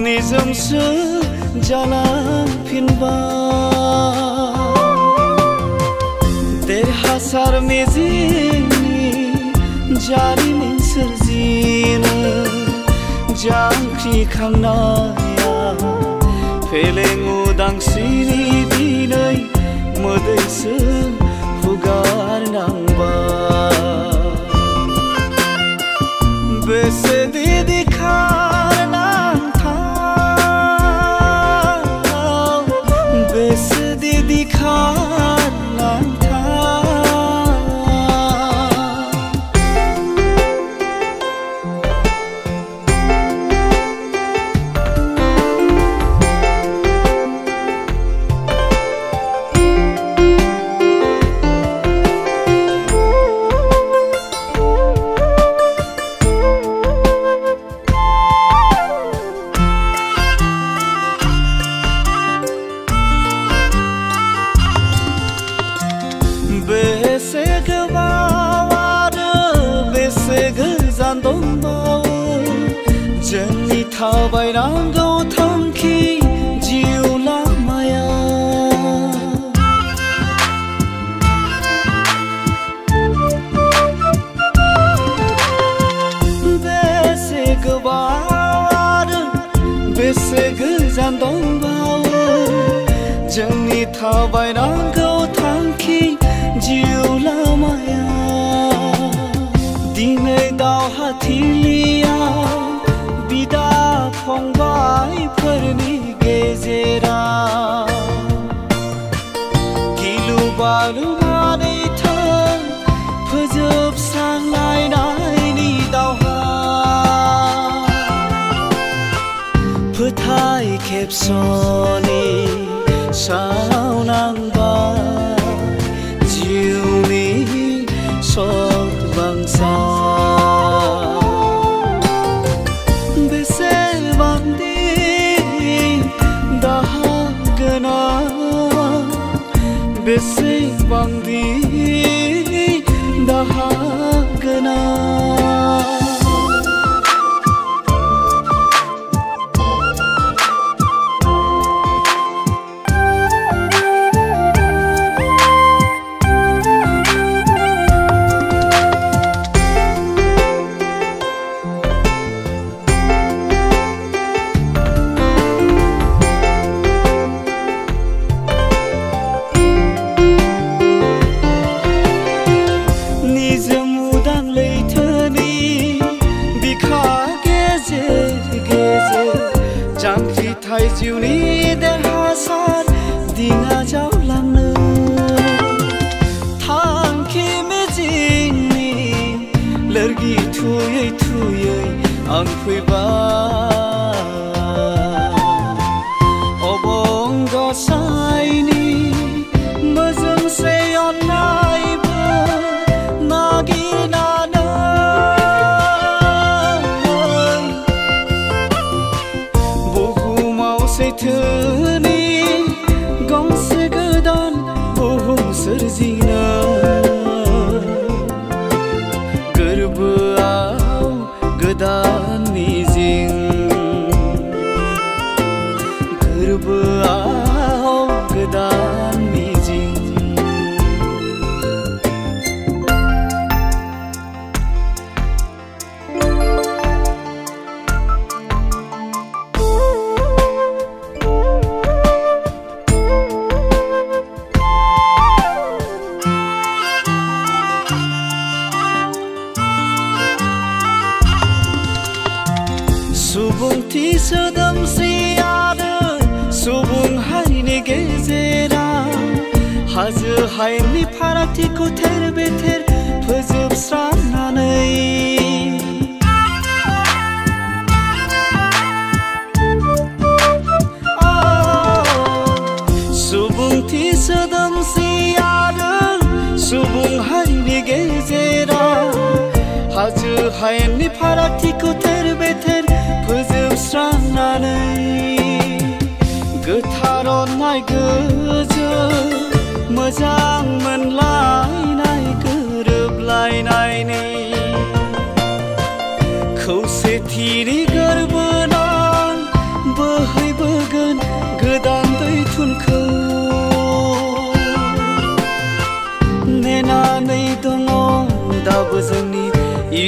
निजोमसो जालांफिनबाय देरहासार मिजिंनि जारिमिन सोरजिनो जांख्रिखांनाया फेलें उदांस्रिनि दिनै मोदैसो हुगारनांबाय बेसे दिदि खारनांथाव बेसे दिदि बेसे गोबाव आरो बेसे गोजान दंबावो जोंनि थाबायनांगौ थांखि जिउ लामाया बेसे गोबाव आरो बेसे गोजान दंबावो जोंनि थाबायनांगौ थांखि जिउ लामाया दिनै दावहाथिलियाव बिदा फंबायफोरनि गेजेराव गिलु बालु मानैथों फोजोबस्रांलायनायनि दावहा फोथाय खेबस'नि सावनांबाय जिउनि सतबांसा बेसेबांदि दाहा गोनां बेसेबांदि दाहा गोनां जांख्रिथाय जिउनि देरहासार दिङा जावलांनो थांखि मिजिंनि लोरगि थुयै थुयै आं फैबाय अबंगसायनि मोजोंसे अननायबो नागिरनानै सैथोनि गंसे गोदान बुहुम सोरजिनो गोरबोआव गोदान मिजिं गोरबोआव गोदान मिजिं सुबुंथि सोदोमस्रि आरो सुबुं हारिनि गेजेराव हाजो हायेननि फारागथिखौ थेर बेथेर फोजोबस्रांनानै सुबुंथि सोदोमस्रि आरो सुबुं हारिनि गेजेराव हाजो हायेननि फारागथिखौ थेर बेथेर फोजोबस्रांनानै गोथार अननाय गोजोन मोजां मोनलायनाय गोरोबलायनायनि खौसेथिनि गोरबोनां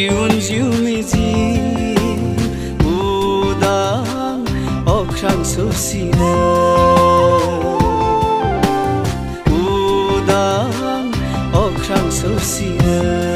जिउन जिउ मिजिं उदां अख्रां सौसिनो उदां अख्रां सौसिनो